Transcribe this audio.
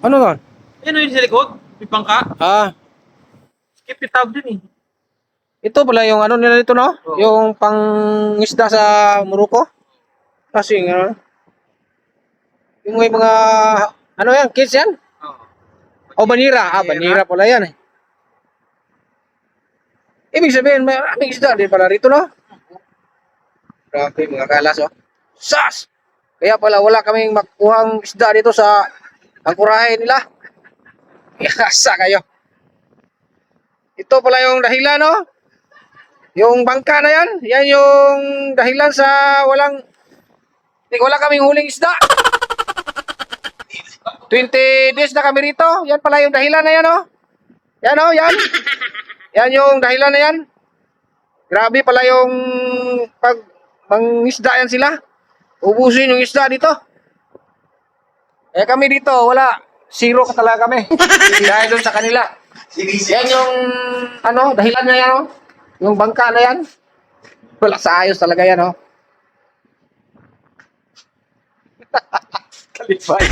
Ano nun? Yan o yung sa likod. May bangka. Ah, Skip yung tawag dun eh. ito pala yung ano nila dito, no? Oo. Yung pang-isda sa Morocco. Kasi, yung may mga, ano yan, kids yan? Oo. O, banira. Ah, banira pala yan eh. Ibig sabihin, may maraming isda din pala rito, no? Grabe, mga kalas, oh. Sas! Kaya pala wala kaming makuhang isda dito sa angkurahe nila. Yasa kayo. Ito pala yung dahilan, no? Yung bangka na yan, yan yung dahilan sa wala kaming huling isda. 20 days na kami rito. Yan pala yung dahilan na yan, oh. Yan, oh, yan. Yan yung dahilan na yan. Grabe pala yung pag mangisda yan sila. Ubusin yung isda dito. Eh kami dito, wala. Zero ka talaga kami. Dahil doon sa kanila. Yan yung, ano, dahilan na yan, oh. Yung bangka na yan. Wala sa ayos talaga yan, oh. Kalipay.